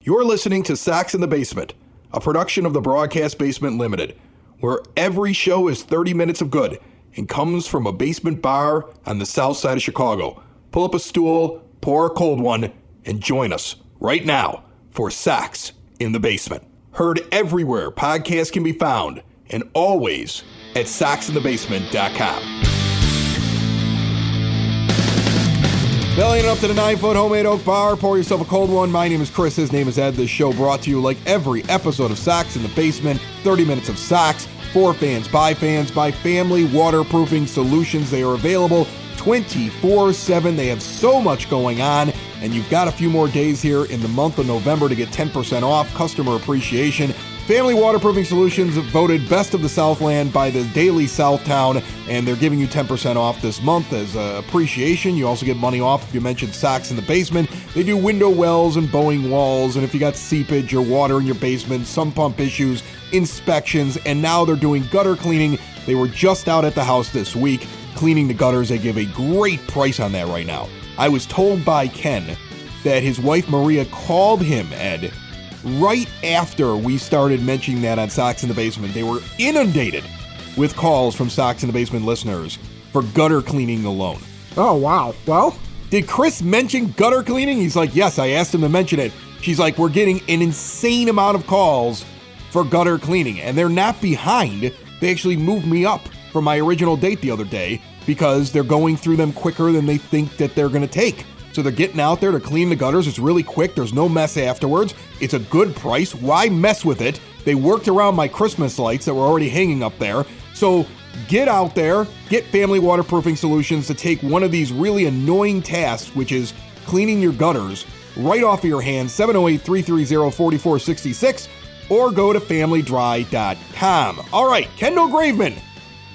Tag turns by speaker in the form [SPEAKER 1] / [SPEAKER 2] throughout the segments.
[SPEAKER 1] You're listening to Sox in the Basement, a production of the Broadcast Basement Limited, where every show is 30 minutes of good and comes from a basement bar on the south side of Chicago. Pull up a stool, pour a cold one, and join us right now for Sox in the Basement. Heard everywhere podcasts can be found, and always at soxinthebasement.com. Bellying up to the 9-foot homemade oak bar, pour yourself a cold one. My name is Chris, his name is Ed. This show brought to you like every episode of Sox in the Basement, 30 minutes of Sox, for fans, by family waterproofing solutions. They are available 24/7. They have so much going on, and you've got a few more days here in the month of November to get 10% off. Customer appreciation. Family Waterproofing Solutions voted Best of the Southland by the Daily Southtown, and they're giving you 10% off this month as appreciation. You also get money off if you mention Sox in the Basement. They do window wells and bowing walls, and if you got seepage or water in your basement, sump pump issues, inspections, and now they're doing gutter cleaning. They were just out at the house this week cleaning the gutters. They give a great price on that right now. I was told by Ken that his wife Maria called him, Ed, right after we started mentioning that on Sox in the Basement. They were inundated with calls from Sox in the Basement listeners for gutter cleaning alone.
[SPEAKER 2] Oh, wow. Well,
[SPEAKER 1] did Chris mention gutter cleaning? He's like, yes, I asked him to mention it. She's like, we're getting an insane amount of calls for gutter cleaning, and they're not behind. They actually moved me up from my original date the other day because they're going through them quicker than they think that they're going to take. So they're getting out there to clean the gutters. It's really quick. There's no mess afterwards. It's a good price. Why mess with it? They worked around my Christmas lights that were already hanging up there. So get out there, get Family Waterproofing Solutions to take one of these really annoying tasks, which is cleaning your gutters, right off of your hands. 708-330-4466, or go to familydry.com. All right, Kendall Graveman,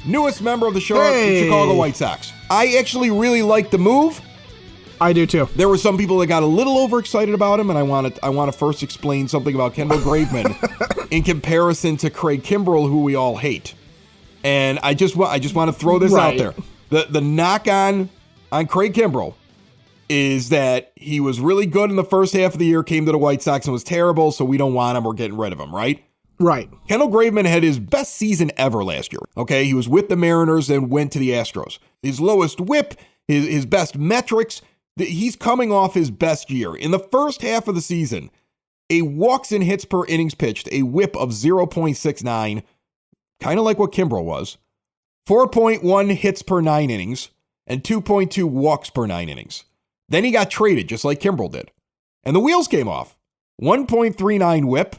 [SPEAKER 1] newest member of the Chicago White Sox. I actually really like the move.
[SPEAKER 2] I do too.
[SPEAKER 1] There were some people that got a little overexcited about him, and I want to first explain something about Kendall Graveman in comparison to Craig Kimbrell, who we all hate. And I just want to throw this out there. The knock on Craig Kimbrell is that he was really good in the first half of the year, came to the White Sox and was terrible, so we don't want him. We're getting rid of him, right?
[SPEAKER 2] Right.
[SPEAKER 1] Kendall Graveman had his best season ever last year. Okay, he was with the Mariners and went to the Astros. His lowest whip, his best metrics. He's coming off his best year. In the first half of the season, a walks and hits per innings pitched, a whip of 0.69, kind of like what Kimbrell was, 4.1 hits per 9 innings, and 2.2 walks per 9 innings. Then he got traded, just like Kimbrell did. And the wheels came off. 1.39 whip,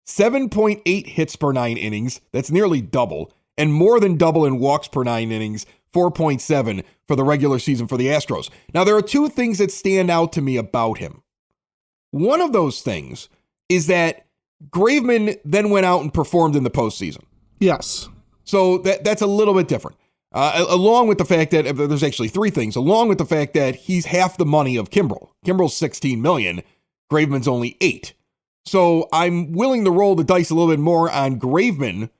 [SPEAKER 1] 7.8 hits per 9 innings, that's nearly double, and more than double in walks per 9 innings, 4.7 for the regular season for the Astros. Now, there are two things that stand out to me about him. One of those things is that Graveman then went out and performed in the postseason.
[SPEAKER 2] Yes.
[SPEAKER 1] So that's a little bit different. Along with the fact that there's actually three things. Along with the fact that he's half the money of Kimbrell. Kimbrell's $16 million. Graveman's only $8 million. So I'm willing to roll the dice a little bit more on Graveman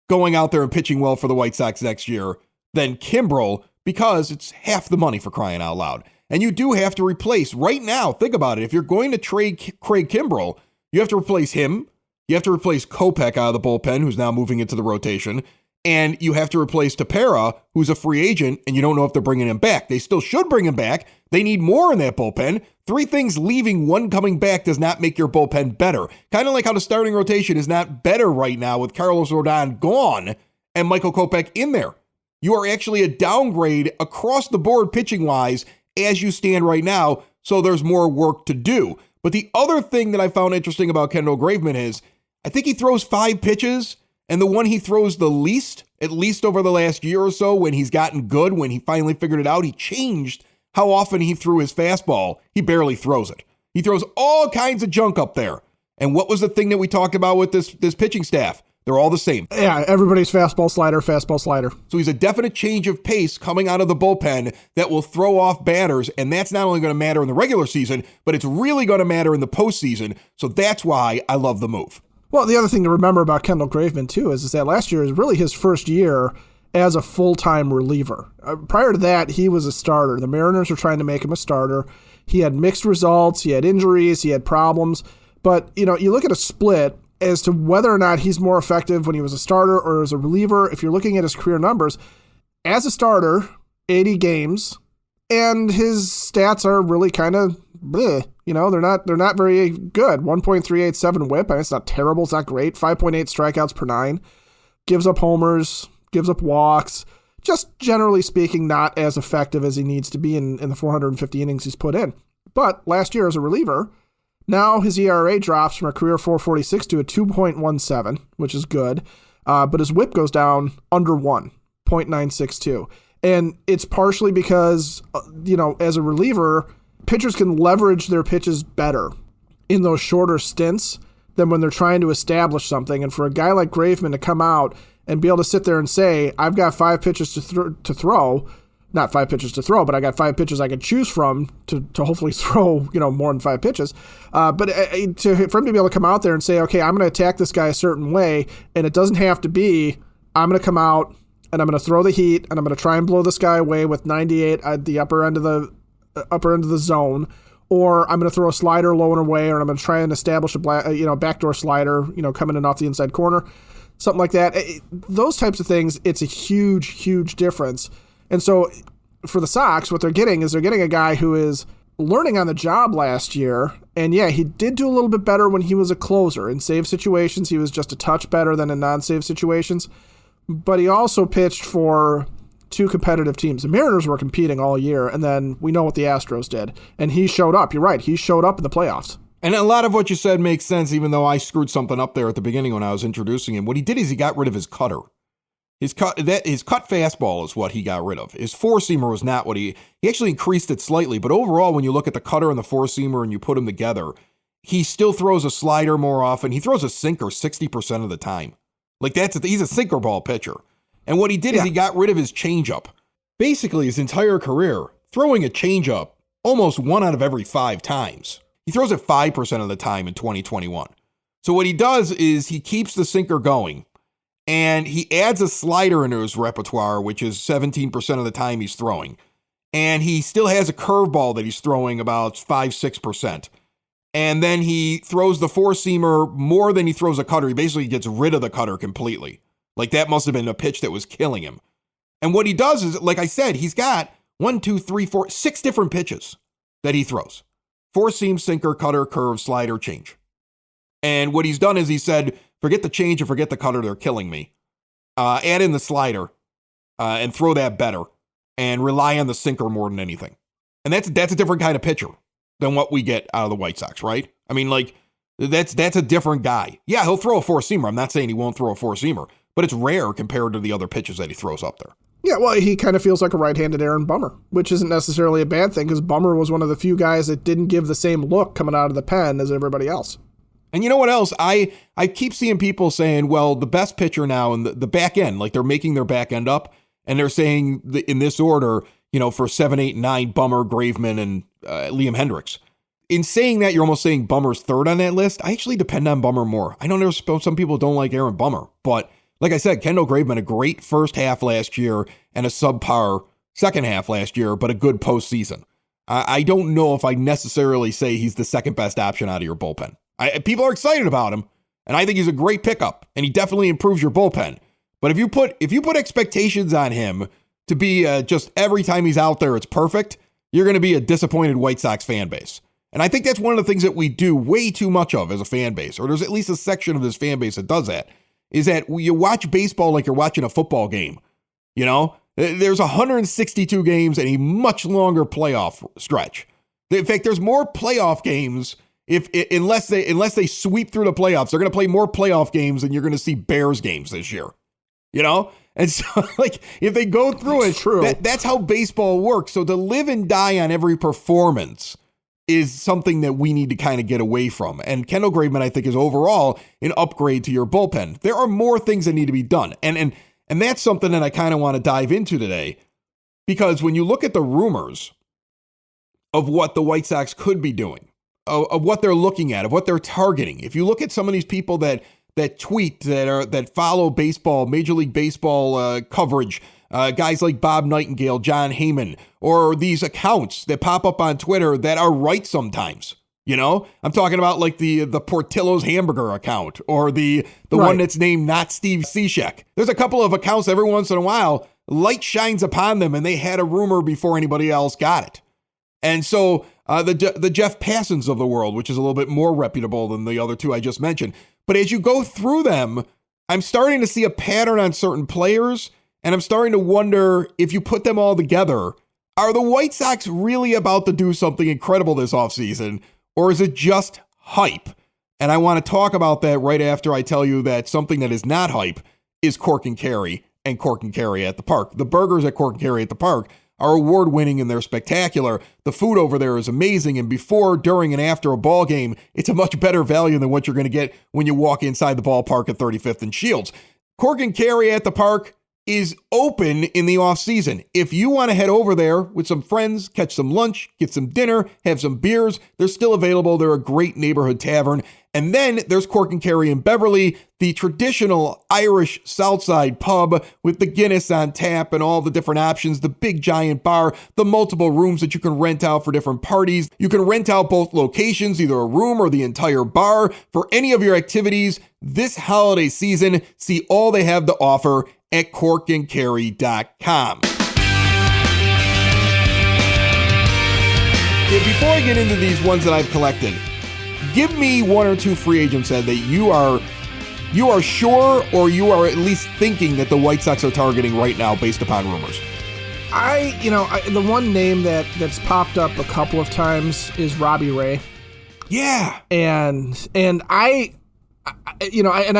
[SPEAKER 1] going out there and pitching well for the White Sox next year than Kimbrell, because it's half the money, for crying out loud. And you do have to replace, right now, think about it, if you're going to trade Craig Kimbrell, you have to replace him, you have to replace Kopech out of the bullpen, who's now moving into the rotation, and you have to replace Tepera, who's a free agent, and you don't know if they're bringing him back. They still should bring him back. They need more in that bullpen. Three things leaving, one coming back, does not make your bullpen better. Kind of like how the starting rotation is not better right now with Carlos Rodon gone and Michael Kopech in there. You are actually a downgrade across the board pitching-wise as you stand right now, so there's more work to do. But the other thing that I found interesting about Kendall Graveman is I think he throws 5 pitches, and the one he throws the least, at least over the last year or so, when he's gotten good, when he finally figured it out, he changed how often he threw his fastball. He barely throws it. He throws all kinds of junk up there. And what was the thing that we talked about with this pitching staff? They're all the same.
[SPEAKER 2] Yeah, everybody's fastball, slider. So
[SPEAKER 1] he's a definite change of pace coming out of the bullpen that will throw off batters, and that's not only going to matter in the regular season, but it's really going to matter in the postseason, so that's why I love the move.
[SPEAKER 2] Well, the other thing to remember about Kendall Graveman, too, is that last year is really his first year as a full-time reliever. Prior to that, he was a starter. The Mariners were trying to make him a starter. He had mixed results. He had injuries. He had problems. But, you look at a split as to whether or not he's more effective when he was a starter or as a reliever. If you're looking at his career numbers, as a starter, 80 games, and his stats are really kind of bleh. They're not very good. 1.387 whip. I mean, it's not terrible. It's not great. 5.8 strikeouts per 9. Gives up homers, gives up walks. Just generally speaking, not as effective as he needs to be in the 450 innings he's put in. But last year as a reliever, now his ERA drops from a career 4.46 to a 2.17, which is good. But his whip goes down under 1, 0.962. And it's partially because, as a reliever, pitchers can leverage their pitches better in those shorter stints than when they're trying to establish something. And for a guy like Graveman to come out and be able to sit there and say, I've got 5 pitches to throw, not 5 pitches to throw, but I got 5 pitches I can choose from to hopefully throw, more than 5 pitches. But for him to be able to come out there and say, okay, I'm going to attack this guy a certain way, and it doesn't have to be, I'm going to come out and I'm going to throw the heat and I'm going to try and blow this guy away with 98 at the upper end of the zone, or I'm going to throw a slider low and away, or I'm going to try and establish a backdoor slider, coming in off the inside corner, something like that. Those types of things, it's a huge, huge difference. And so for the Sox, what they're getting is they're getting a guy who is learning on the job last year. And yeah, he did do a little bit better when he was a closer. In save situations, he was just a touch better than in non-save situations. But he also pitched for 2 competitive teams. The Mariners were competing all year, and then we know what the Astros did. And he showed up. You're right. He showed up in the playoffs.
[SPEAKER 1] And a lot of what you said makes sense, even though I screwed something up there at the beginning when I was introducing him. What he did is he got rid of his cutter. His cut fastball is what he got rid of. His four-seamer was not what he actually increased it slightly. But overall, when you look at the cutter and the four-seamer and you put them together, he still throws a slider more often. He throws a sinker 60% of the time. He's a sinker ball pitcher. And what he did is he got rid of his changeup. Basically, his entire career, throwing a changeup almost 1 out of every 5 times. He throws it 5% of the time in 2021. So what he does is he keeps the sinker going, and he adds a slider into his repertoire, which is 17% of the time he's throwing. And he still has a curveball that he's throwing about 5-6%. And then he throws the four-seamer more than he throws a cutter. He basically gets rid of the cutter completely. That must have been a pitch that was killing him. And what he does is, like I said, he's got 6 different pitches that he throws. Four-seam, sinker, cutter, curve, slider, change. And what he's done is he said, forget the change and forget the cutter, they're killing me. Add in the slider and throw that better and rely on the sinker more than anything. And that's a different kind of pitcher than what we get out of the White Sox, right? I mean, that's a different guy. Yeah, he'll throw a four-seamer. I'm not saying he won't throw a four-seamer, but it's rare compared to the other pitches that he throws up there.
[SPEAKER 2] Yeah, well, he kind of feels like a right-handed Aaron Bummer, which isn't necessarily a bad thing because Bummer was one of the few guys that didn't give the same look coming out of the pen as everybody else.
[SPEAKER 1] And you know what else? I keep seeing people saying, well, the best pitcher now in the back end, they're making their back end up, and they're saying in this order, for 7, 8, 9, Bummer, Graveman, and Liam Hendricks. In saying that, you're almost saying Bummer's third on that list. I actually depend on Bummer more. I know some people don't like Aaron Bummer, but like I said, Kendall Graveman, a great first half last year and a subpar second half last year, but a good postseason. I don't know if I necessarily say he's the second best option out of your bullpen. People are excited about him, and I think he's a great pickup, and he definitely improves your bullpen. But if you put expectations on him to be just every time he's out there, it's perfect, you're going to be a disappointed White Sox fan base. And I think that's one of the things that we do way too much of as a fan base, or there's at least a section of this fan base that does that, is that you watch baseball like you're watching a football game. There's 162 games and a much longer playoff stretch. In fact, there's more playoff games unless they sweep through the playoffs. They're going to play more playoff games than you're going to see Bears games this year. And so if they go through it, that's how baseball works. So to live and die on every performance is something that we need to kind of get away from. And Kendall Graveman, I think, is overall an upgrade to your bullpen. There are more things that need to be done. And that's something that I kind of want to dive into today, because when you look at the rumors of what the White Sox could be doing, of what they're looking at, of what they're targeting, if you look at some of these people that tweet, that follow baseball, Major League Baseball coverage, guys like Bob Nightingale, John Heyman, or these accounts that pop up on Twitter that are right sometimes. You know, I'm talking about like the Portillo's hamburger account or the one that's named not Steve Cishek. There's a couple of accounts every once in a while, light shines upon them and they had a rumor before anybody else got it. And so the Jeff Passons of the world, which is a little bit more reputable than the other two I just mentioned. But as you go through them, I'm starting to see a pattern on certain players, and I'm starting to wonder if you put them all together, are the White Sox really about to do something incredible this offseason? Or is it just hype? And I want to talk about that right after I tell you that something that is not hype is Cork and Kerry and Cork and Kerry at the Park. The burgers at Cork and Kerry at the Park are award-winning and they're spectacular. The food over there is amazing. And before, during, and after a ball game, it's a much better value than what you're going to get when you walk inside the ballpark at 35th and Shields. Cork and Kerry at the Park is open in the off season. If you want to head over there with some friends, catch some lunch, get some dinner, have some beers, they're still available. They're a great neighborhood tavern. And then there's Cork and Kerry in Beverly, the traditional Irish Southside pub with the Guinness on tap and all the different options, the big giant bar, the multiple rooms that you can rent out for different parties. You can rent out both locations, either a room or the entire bar for any of your activities this holiday season. See all they have to offer at corkandkerry.com. Before I get into these ones that I've collected, give me one or two free agents that you are sure or you are at least thinking that the White Sox are targeting right now based upon rumors.
[SPEAKER 2] The one name that's popped up a couple of times is Robbie Ray.
[SPEAKER 1] Yeah.
[SPEAKER 2] And I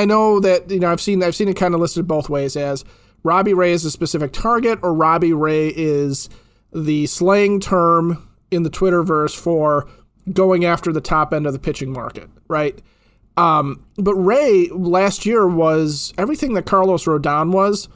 [SPEAKER 2] know that, I've seen it kind of listed both ways as Robbie Ray is a specific target or Robbie Ray is the slang term in the Twitterverse for going after the top end of the pitching market, right? But Ray last year was everything that Carlos Rodon was,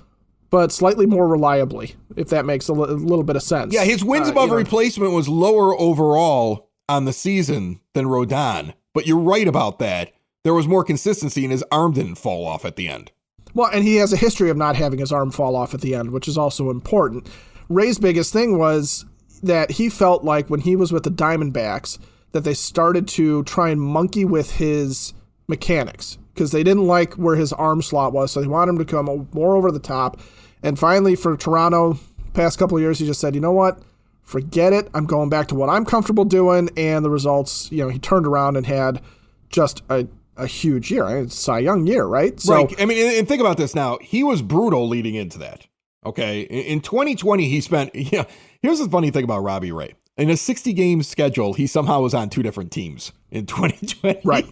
[SPEAKER 2] but slightly more reliably, if that makes a little bit of sense.
[SPEAKER 1] Yeah, his wins above replacement was lower overall on the season than Rodon, but you're right about that. There was more consistency and his arm didn't fall off at the end.
[SPEAKER 2] Well, and he has a history of not having his arm fall off at the end, which is also important. Ray's biggest thing was that he felt like when he was with the Diamondbacks that they started to try and monkey with his mechanics because they didn't like where his arm slot was, so they wanted him to come more over the top. And finally, for Toronto, past couple of years, he just said, you know what? Forget it. I'm going back to what I'm comfortable doing. And the results, he turned around and had just a huge year. It's a Cy Young year, right? So,
[SPEAKER 1] right. I mean, and think about this now. He was brutal leading into that. Okay. In 2020, he spent, here's the funny thing about Robbie Ray. In a 60-game schedule, he somehow was on two different teams in 2020.
[SPEAKER 2] Right.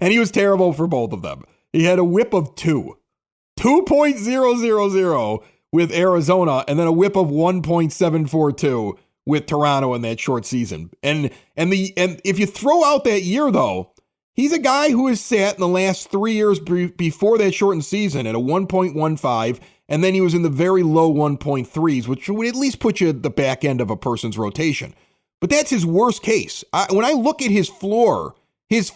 [SPEAKER 1] And he was terrible for both of them. He had a whip of 2.000 with Arizona, and then a whip of 1.742 with Toronto in that short season. And if you throw out that year, though, he's a guy who has sat in the last 3 years before that shortened season at a 1.15, and then he was in the very low 1.3s, which would at least put you at the back end of a person's rotation. But that's his worst case. When I look at his floor is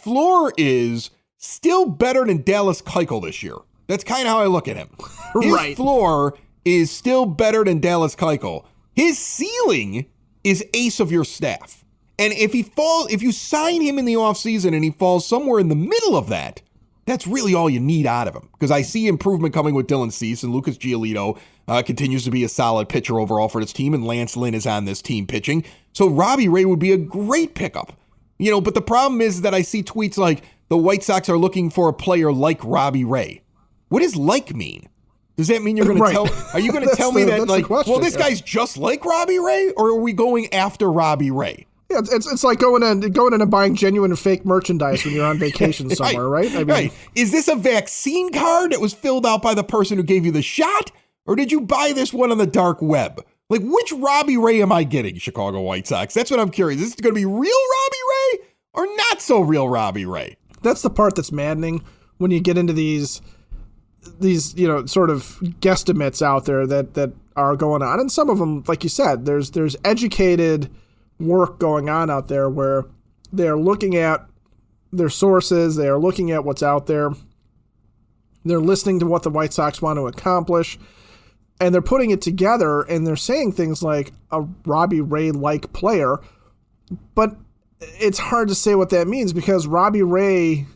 [SPEAKER 1] still better than Dallas Keuchel this year. That's kind of how I look at him. His floor is still better than Dallas Keuchel. His ceiling is ace of your staff. And if you sign him in the offseason and he falls somewhere in the middle of that, that's really all you need out of him. Because I see improvement coming with Dylan Cease, and Lucas Giolito continues to be a solid pitcher overall for this team, and Lance Lynn is on this team pitching. So Robbie Ray would be a great pickup. But the problem is that I see tweets like the White Sox are looking for a player like Robbie Ray. What does like mean? Does that mean you're going to tell? Are you going to tell me that this guy's just like Robbie Ray, or are we going after Robbie Ray?
[SPEAKER 2] Yeah, it's like going in and buying genuine and fake merchandise when you're on vacation somewhere, right? I mean,
[SPEAKER 1] right. Is this a vaccine card that was filled out by the person who gave you the shot, or did you buy this one on the dark web? Like, which Robbie Ray am I getting, Chicago White Sox? That's what I'm curious. Is this going to be real Robbie Ray or not so real Robbie Ray?
[SPEAKER 2] That's the part that's maddening when you get into these sort of guesstimates out there that are going on. And some of them, like you said, there's educated work going on out there where they're looking at their sources, they're looking at what's out there, they're listening to what the White Sox want to accomplish, and they're putting it together, and they're saying things like a Robbie Ray-like player. But it's hard to say what that means because Robbie Ray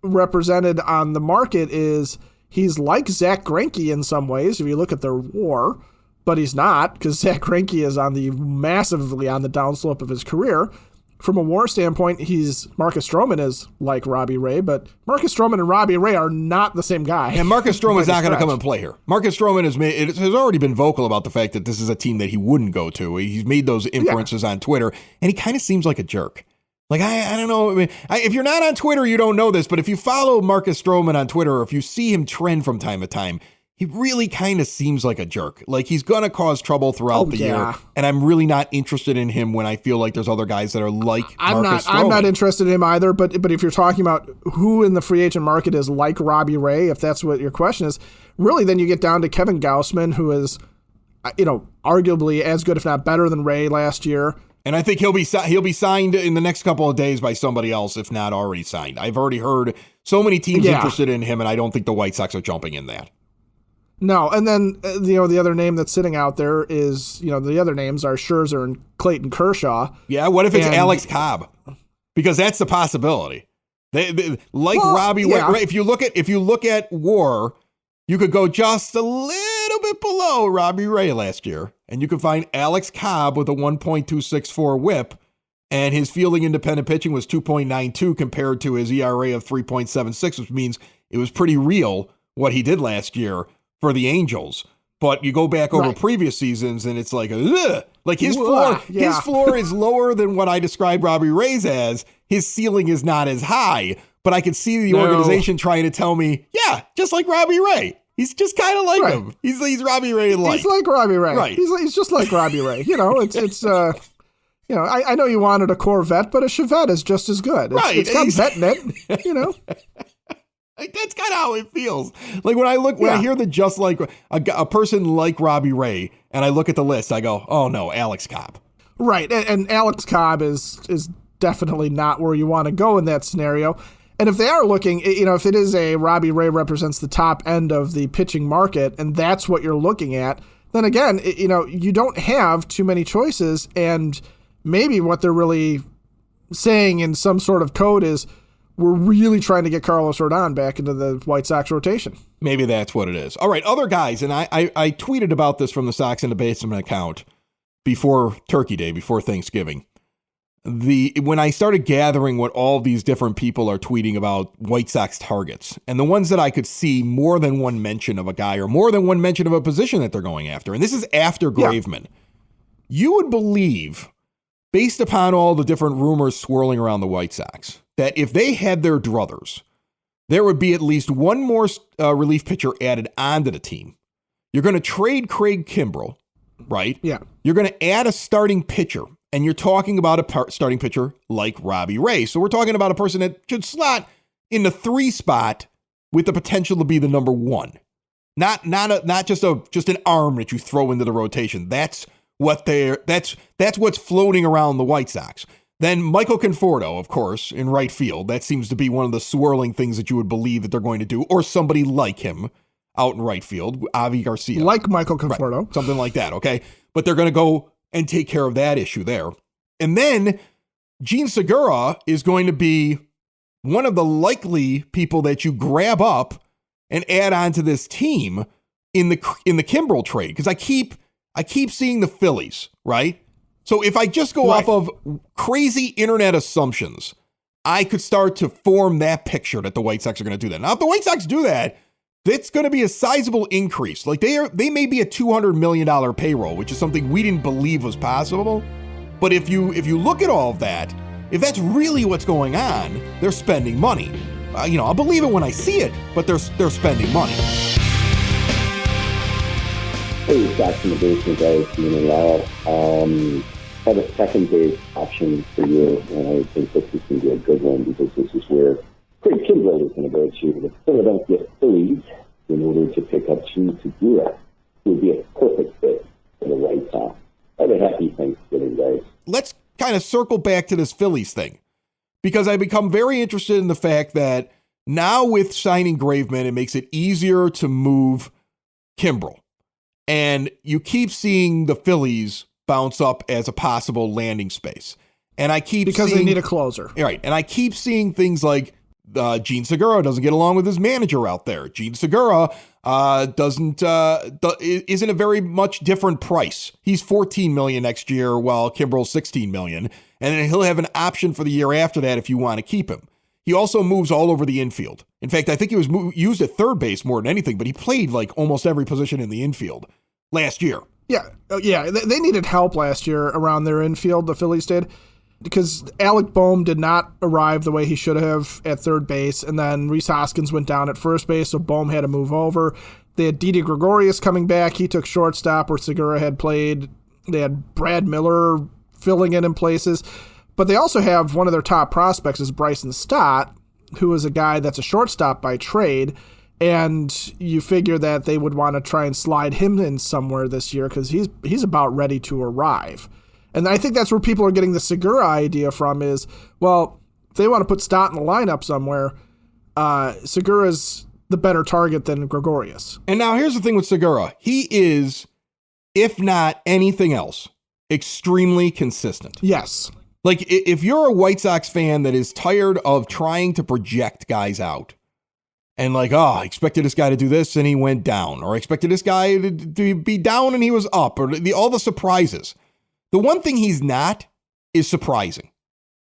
[SPEAKER 2] represented on the market is he's like Zach Greinke in some ways if you look at their WAR, but he's not because Zach Greinke is massively on the downslope of his career. From a WAR standpoint, Marcus Stroman is like Robbie Ray, but Marcus Stroman and Robbie Ray are not the same guy.
[SPEAKER 1] And Marcus Stroman's not going to come and play here. Marcus Stroman has already been vocal about the fact that this is a team that he wouldn't go to. He's made those inferences on Twitter, and he kind of seems like a jerk. Like, I don't know. I mean, if you're not on Twitter, you don't know this, but if you follow Marcus Stroman on Twitter, or if you see him trend from time to time, he really kind of seems like a jerk. Like he's going to cause trouble throughout the year. And I'm really not interested in him when I feel like there's other guys that are like Marcus Stroman.
[SPEAKER 2] I'm not interested in him either. But if you're talking about who in the free agent market is like Robbie Ray, if that's what your question is, really then you get down to Kevin Gausman, who is, arguably as good, if not better than Ray last year.
[SPEAKER 1] And I think he'll be signed in the next couple of days by somebody else, if not already signed. I've already heard so many teams interested in him, and I don't think the White Sox are jumping in that.
[SPEAKER 2] No, and then, the other name that's sitting out there is, the other names are Scherzer and Clayton Kershaw.
[SPEAKER 1] Yeah, what if it's Alex Cobb? Because that's the possibility. Robbie Ray, if you look at WAR, you could go just a little bit below Robbie Ray last year, and you could find Alex Cobb with a 1.264 whip, and his fielding independent pitching was 2.92 compared to his ERA of 3.76, which means it was pretty real what he did last year for the Angels. But you go back over previous seasons and it's like, ugh. Like his floor is lower than what I described Robbie Ray's as. His ceiling is not as high, but I could see the organization trying to tell me, yeah, just like Robbie Ray. He's just kind of like him. He's Robbie Ray like.
[SPEAKER 2] He's like Robbie Ray.
[SPEAKER 1] Right.
[SPEAKER 2] He's just like Robbie Ray. I know you wanted a Corvette, but a Chevette is just as good. It's got vet in it,
[SPEAKER 1] Like, that's kind of how it feels. Like when I hear the just like a person like Robbie Ray, and I look at the list, I go, oh no, Alex Cobb.
[SPEAKER 2] Right, and Alex Cobb is definitely not where you want to go in that scenario. And if they are looking, if it is a Robbie Ray represents the top end of the pitching market, and that's what you're looking at, then again, you don't have too many choices, and maybe what they're really saying in some sort of code is, we're really trying to get Carlos Rodon back into the White Sox rotation.
[SPEAKER 1] Maybe that's what it is. All right, other guys, and I tweeted about this from the Sox in the Basement account before Turkey Day, before Thanksgiving. When I started gathering what all these different people are tweeting about White Sox targets, and the ones that I could see more than one mention of a guy or more than one mention of a position that they're going after, and this is after Graveman, you would believe, based upon all the different rumors swirling around the White Sox, that if they had their druthers, there would be at least one more relief pitcher added onto the team. You're going to trade Craig Kimbrell, right?
[SPEAKER 2] Yeah.
[SPEAKER 1] You're going to add a starting pitcher, and you're talking about a starting pitcher like Robbie Ray. So we're talking about a person that should slot in the 3 spot with the potential to be the number 1. Not just an arm that you throw into the rotation. That's what's floating around the White Sox. Then Michael Conforto, of course, in right field. That seems to be one of the swirling things that you would believe that they're going to do, or somebody like him out in right field, Avi Garcia.
[SPEAKER 2] Like Michael Conforto.
[SPEAKER 1] Right, something like that, okay? But they're going to go and take care of that issue there. And then Jean Segura is going to be one of the likely people that you grab up and add onto this team in the Kimbrell trade. Because I keep seeing the Phillies, right? So if I just go off of crazy internet assumptions, I could start to form that picture that the White Sox are going to do that. Now, if the White Sox do that, it's going to be a sizable increase. Like they may be a $200 million payroll, which is something we didn't believe was possible. But if you look at all of that, if that's really what's going on, they're spending money. I'll believe it when I see it, but they're spending money.
[SPEAKER 3] Hey, Sox in the Basement guys, Lyle. Have a second base option for you, and I think this is going to be a good one because this is where Craig Kimbrell is going to go to the Philadelphia Phillies in order to pick up Jean Segura, who would be a perfect fit for the White Sox. Have a happy Thanksgiving, guys.
[SPEAKER 1] Let's kind of circle back to this Phillies thing, because I become very interested in the fact that now with signing Graveman, it makes it easier to move Kimbrell. And you keep seeing the Phillies bounce up as a possible landing space. And I keep
[SPEAKER 2] because
[SPEAKER 1] seeing,
[SPEAKER 2] they need a closer.
[SPEAKER 1] Right. And I keep seeing things like Jean Segura doesn't get along with his manager out there. Jean Segura isn't a very much different price. He's $14 million next year, while Kimbrel's $16 million. And then he'll have an option for the year after that if you want to keep him. He also moves all over the infield. In fact, I think he was used at third base more than anything, but he played like almost every position in the infield last year.
[SPEAKER 2] Yeah. They needed help last year around their infield, the Phillies did, because Alec Boehm did not arrive the way he should have at third base, and then Rhys Hoskins went down at first base, so Boehm had to move over. They had Didi Gregorius coming back. He took shortstop where Segura had played. They had Brad Miller filling in places. But they also have one of their top prospects is Bryson Stott, who is a guy that's a shortstop by trade, and you figure that they would want to try and slide him in somewhere this year because he's about ready to arrive. And I think that's where people are getting the Segura idea from is, well, if they want to put Stott in the lineup somewhere, Segura's the better target than Gregorius.
[SPEAKER 1] And now here's the thing with Segura. He is, if not anything else, extremely consistent.
[SPEAKER 2] Yes.
[SPEAKER 1] Like, if you're a White Sox fan that is tired of trying to project guys out and like, oh, I expected this guy to do this and he went down, or I expected this guy to be down and he was up, or all the surprises. The one thing he's not is surprising.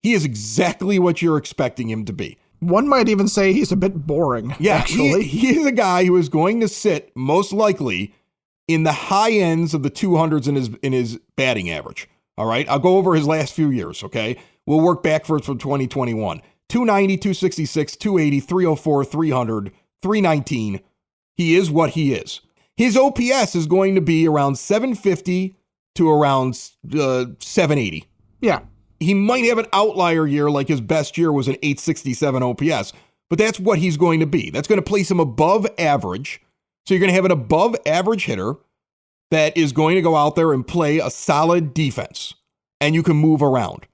[SPEAKER 1] He is exactly what you're expecting him to be.
[SPEAKER 2] One might even say he's a bit boring,
[SPEAKER 1] yeah,
[SPEAKER 2] actually.
[SPEAKER 1] He is a guy who is going to sit, most likely, in the high ends of the 200s in his batting average. All right, I'll go over his last few years, okay? We'll work backwards from 2021. 290, 266, 280, 304, 300, 319. He is what he is. His OPS is going to be around 750 to around 780.
[SPEAKER 2] Yeah.
[SPEAKER 1] He might have an outlier year, like his best year was an 867 OPS, but that's what he's going to be. That's going to place him above average. So you're going to have an above average hitter that is going to go out there and play a solid defense, and you can move around.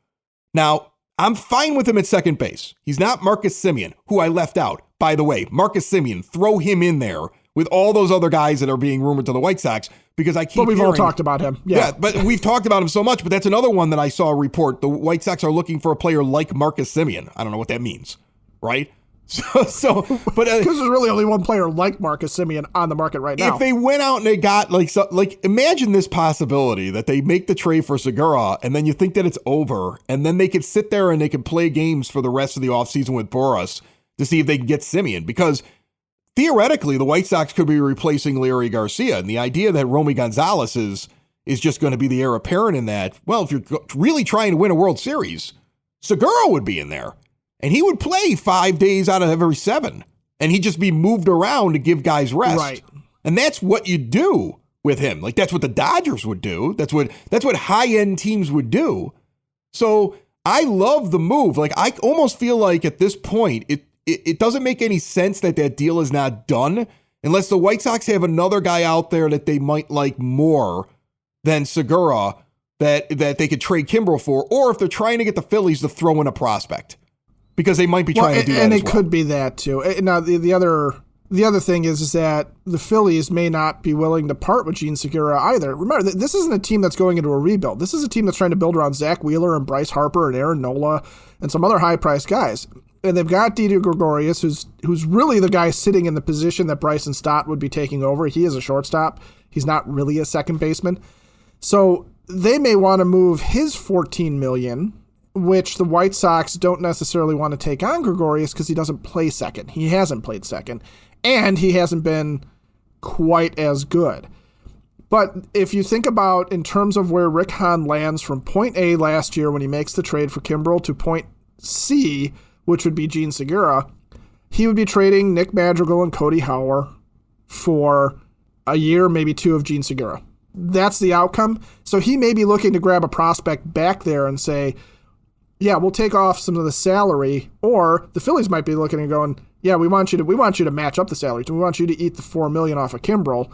[SPEAKER 1] Now, I'm fine with him at second base. He's not Marcus Semien, who I left out. By the way, Marcus Semien, throw him in there with all those other guys that are being rumored to the White Sox, because I keep
[SPEAKER 2] But we've
[SPEAKER 1] hearing,
[SPEAKER 2] all talked about him.
[SPEAKER 1] Yeah, but we've talked about him so much, but that's another one that I saw a report. The White Sox are looking for a player like Marcus Semien. I don't know what that means, right? But
[SPEAKER 2] because there's really only one player like Marcus Semien on the market right now.
[SPEAKER 1] If they went out and they got imagine this possibility that they make the trade for Segura and then you think that it's over, and then they could sit there and they could play games for the rest of the offseason with Boras to see if they can get Semien, because theoretically the White Sox could be replacing Larry Garcia, and the idea that Romy Gonzalez is just going to be the heir apparent in that, well, if you're really trying to win a World Series, Segura would be in there. And he would play 5 days out of every 7. And he'd just be moved around to give guys rest.
[SPEAKER 2] Right.
[SPEAKER 1] And that's what you do with him. Like, that's what the Dodgers would do. That's what high-end teams would do. So I love the move. Like, I almost feel like at this point, it doesn't make any sense that deal is not done unless the White Sox have another guy out there that they might like more than Segura that they could trade Kimbrel for, or if they're trying to get the Phillies to throw in a prospect. Because they might be trying to do that
[SPEAKER 2] and
[SPEAKER 1] as
[SPEAKER 2] it
[SPEAKER 1] well.
[SPEAKER 2] could be that too. Now the other thing is that the Phillies may not be willing to part with Jean Segura either. Remember, this isn't a team that's going into a rebuild. This is a team that's trying to build around Zach Wheeler and Bryce Harper and Aaron Nola and some other high-priced guys. And they've got Didi Gregorius, who's really the guy sitting in the position that Bryson Stott would be taking over. He is a shortstop. He's not really a second baseman. So they may want to move his $14 million, which the White Sox don't necessarily want to take on Gregorius because he doesn't play second. He hasn't played second, and he hasn't been quite as good. But if you think about in terms of where Rick Hahn lands from point A last year when he makes the trade for Kimbrel to point C, which would be Jean Segura, he would be trading Nick Madrigal and Cody Hauer for a year, maybe 2 of Jean Segura. That's the outcome. So he may be looking to grab a prospect back there and say, yeah, we'll take off some of the salary, or the Phillies might be looking and going, yeah, we want you to match up the salary. We want you to eat the $4 million off of Kimbrel,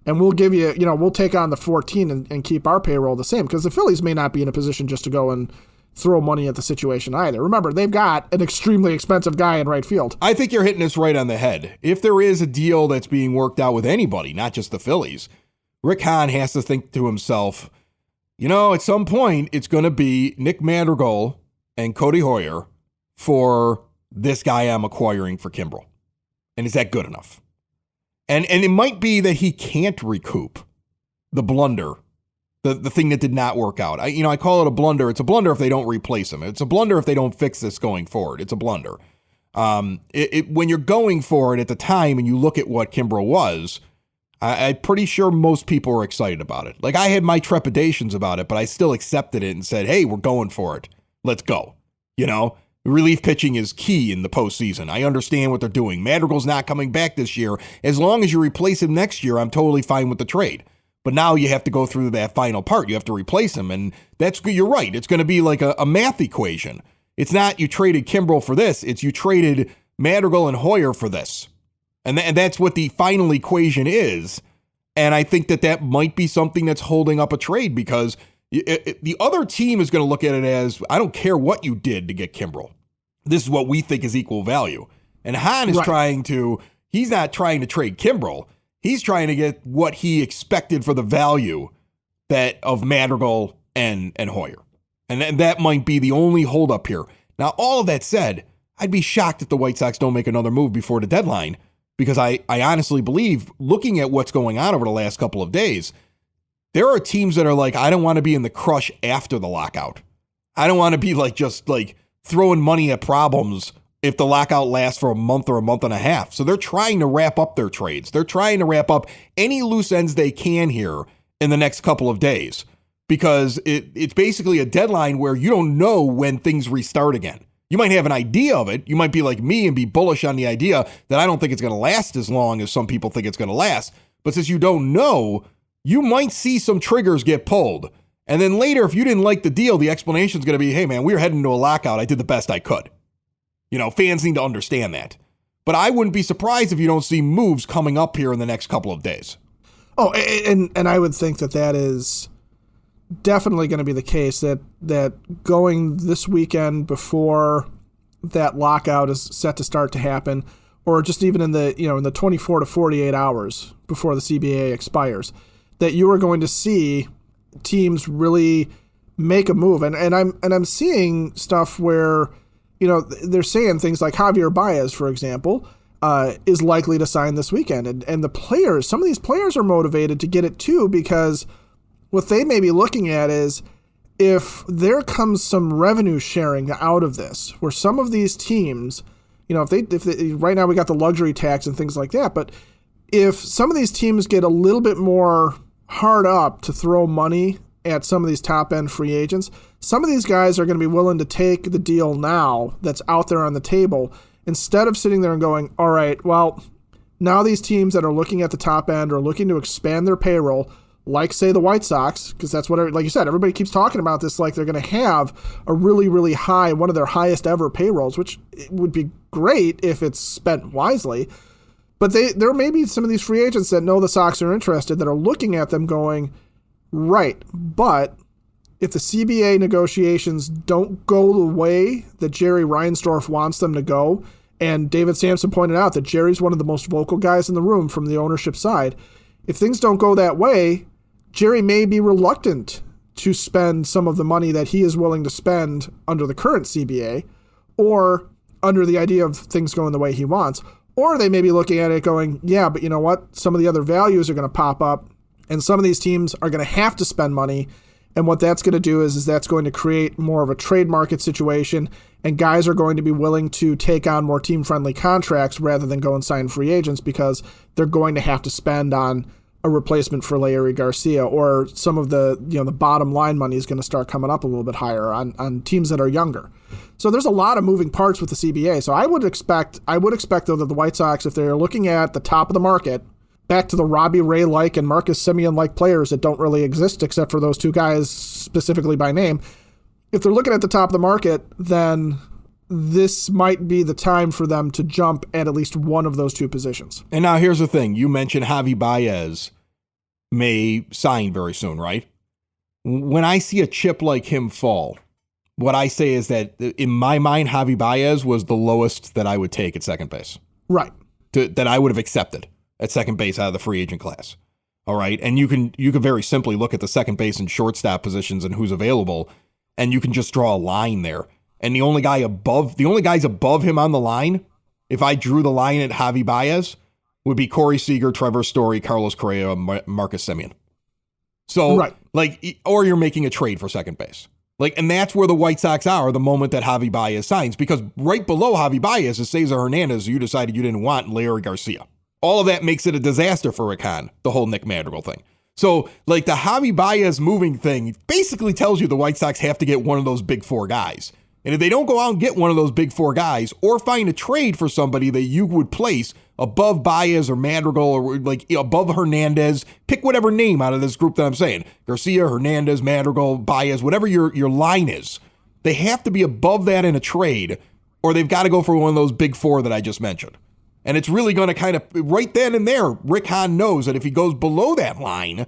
[SPEAKER 2] and we'll give you, we'll take on the 14 and keep our payroll the same, because the Phillies may not be in a position just to go and throw money at the situation either. Remember, they've got an extremely expensive guy in right field.
[SPEAKER 1] I think you're hitting this right on the head. If there is a deal that's being worked out with anybody, not just the Phillies, Rick Hahn has to think to himself, at some point, it's going to be Nick Madrigal and Cody Hoyer for this guy I'm acquiring for Kimbrel. And is that good enough? And it might be that he can't recoup the blunder, the thing that did not work out. I call it a blunder. It's a blunder if they don't replace him. It's a blunder if they don't fix this going forward. It's a blunder. When you're going for it at the time and you look at what Kimbrel was, I'm pretty sure most people were excited about it. Like, I had my trepidations about it, but I still accepted it and said, hey, we're going for it. Let's go. Relief pitching is key in the postseason. I understand what they're doing. Madrigal's not coming back this year. As long as you replace him next year, I'm totally fine with the trade. But now you have to go through that final part. You have to replace him. And you're right. It's going to be like a math equation. It's not you traded Kimbrel for this. It's you traded Madrigal and Hoyer for this. And that's what the final equation is. And I think that might be something that's holding up a trade, because the other team is going to look at it as, I don't care what you did to get Kimbrel. This is what we think is equal value. And Hahn is he's not trying to trade Kimbrel. He's trying to get what he expected for the value of Madrigal and Hoyer. And that might be the only holdup here. Now, all of that said, I'd be shocked if the White Sox don't make another move before the deadline, because I honestly believe, looking at what's going on over the last couple of days, there are teams that are like, I don't want to be in the crush after the lockout. I don't want to be just throwing money at problems if the lockout lasts for a month or a month and a half. So they're trying to wrap up their trades. They're trying to wrap up any loose ends they can here in the next couple of days, because it's basically a deadline where you don't know when things restart again. You might have an idea of it. You might be like me and be bullish on the idea that I don't think it's going to last as long as some people think it's going to last. But since you don't know, you might see some triggers get pulled. And then later, if you didn't like the deal, the explanation is going to be, hey, man, we were heading to a lockout. I did the best I could. Fans need to understand that. But I wouldn't be surprised if you don't see moves coming up here in the next couple of days.
[SPEAKER 2] Oh, and I would think that is definitely going to be the case, that going this weekend before that lockout is set to start to happen, or just even in the 24 to 48 hours before the CBA expires, that you are going to see teams really make a move. And I'm seeing stuff where, they're saying things like Javier Baez, for example, is likely to sign this weekend. And the players, some of these players are motivated to get it too, because what they may be looking at is, if there comes some revenue sharing out of this, where some of these teams, if they right now we got the luxury tax and things like that, but if some of these teams get a little bit more hard up to throw money at some of these top end free agents, some of these guys are going to be willing to take the deal now that's out there on the table, instead of sitting there and going, all right, well, now these teams that are looking at the top end are looking to expand their payroll, like, say, the White Sox, because that's what, like you said, everybody keeps talking about this, like they're going to have a really, really high, one of their highest ever payrolls, which would be great if it's spent wisely. But there may be some of these free agents that know the Sox are interested, that are looking at them going, right, but if the CBA negotiations don't go the way that Jerry Reinsdorf wants them to go, and David Sampson pointed out that Jerry's one of the most vocal guys in the room from the ownership side, if things don't go that way, Jerry may be reluctant to spend some of the money that he is willing to spend under the current CBA, or under the idea of things going the way he wants. Or they may be looking at it going, yeah, but you know what? Some of the other values are going to pop up, and some of these teams are going to have to spend money. And what that's going to do is that's going to create more of a trade market situation, and guys are going to be willing to take on more team-friendly contracts rather than go and sign free agents, because they're going to have to spend on a replacement for Leury Garcia, or some of the the bottom line money is going to start coming up a little bit higher on teams that are younger. So there's a lot of moving parts with the CBA. So I would expect though that the White Sox, if they're looking at the top of the market, back to the Robbie Ray-like and Marcus Semien-like players that don't really exist except for those two guys specifically by name, if they're looking at the top of the market, then this might be the time for them to jump at least one of those two positions.
[SPEAKER 1] And now here's the thing. You mentioned Javi Baez may sign very soon, right? When I see a chip like him fall, what I say is that in my mind, Javi Baez was the lowest that I would take at second base.
[SPEAKER 2] Right.
[SPEAKER 1] That I would have accepted at second base out of the free agent class. All right. And you can very simply look at the second base and shortstop positions and who's available, and you can just draw a line there. And the only guys above him on the line, if I drew the line at Javi Baez, would be Corey Seager, Trevor Story, Carlos Correa, Marcus Semien. So,
[SPEAKER 2] right.
[SPEAKER 1] like, or you're making a trade for second base. Like, and that's where the White Sox are the moment that Javi Baez signs, because right below Javi Baez is Cesar Hernandez, who you decided you didn't want, and Larry Garcia. All of that makes it a disaster for Rick Hahn, the whole Nick Madrigal thing. So, like, the Javi Baez moving thing basically tells you the White Sox have to get one of those big four guys. And if they don't go out and get one of those big four guys or find a trade for somebody that you would place above Baez or Madrigal or like above Hernandez, pick whatever name out of this group that I'm saying, Garcia, Hernandez, Madrigal, Baez, whatever your line is, they have to be above that in a trade, or they've got to go for one of those big four that I just mentioned. And it's really going to kind of, right then and there, Rick Hahn knows that if he goes below that line,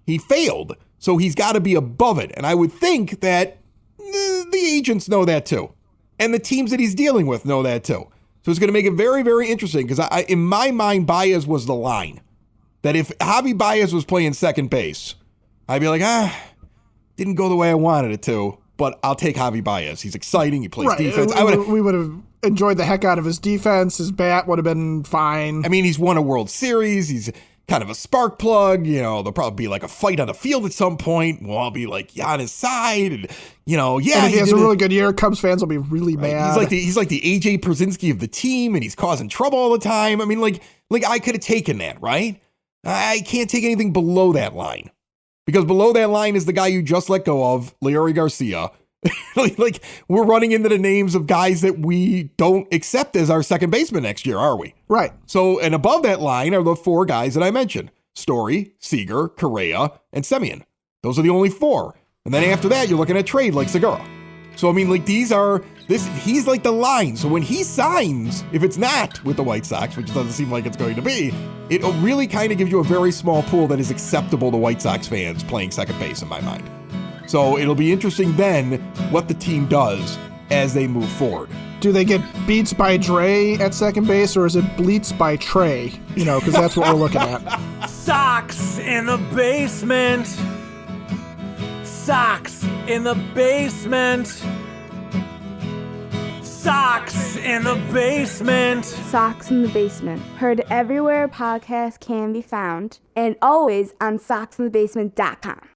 [SPEAKER 1] he failed. So he's got to be above it. And I would think that the agents know that too. And the teams that he's dealing with know that too. So it's going to make it very, very interesting, because in my mind, Baez was the line. That if Javi Baez was playing second base, I'd be like, didn't go the way I wanted it to, but I'll take Javi Baez. He's exciting. He plays defense.
[SPEAKER 2] We would have enjoyed the heck out of his defense. His bat would have been fine.
[SPEAKER 1] I mean, he's won a World Series. He's kind of a spark plug. You know, there'll probably be like a fight on the field at some point. We'll all be like on his side. And, you know, yeah.
[SPEAKER 2] And if he has a really good year, Cubs fans will be really mad.
[SPEAKER 1] He's like the AJ Przinsky of the team, and he's causing trouble all the time. I mean, like I could have taken that, right? I can't take anything below that line, because below that line is the guy you just let go of, Leury Garcia. like we're running into the names of guys that we don't accept as our second baseman next year, are we?
[SPEAKER 2] Right.
[SPEAKER 1] So, and above that line are the four guys that I mentioned: Story, Seager, Correa, and Semien. Those are the only four. And then after that, you're looking at trade like Segura. So, I mean, like he's like the line. So when he signs, if it's not with the White Sox, which doesn't seem like it's going to be, it really kind of gives you a very small pool that is acceptable to White Sox fans playing second base, in my mind. So it'll be interesting then what the team does as they move forward.
[SPEAKER 2] Do they get beats by Dre at second base, or is it bleats by Trey? You know, because that's what we're looking at.
[SPEAKER 4] Sox in the basement. Sox in the basement. Sox in the basement.
[SPEAKER 5] Sox in the Basement. Heard everywhere podcasts can be found, and always on soxinthebasement.com.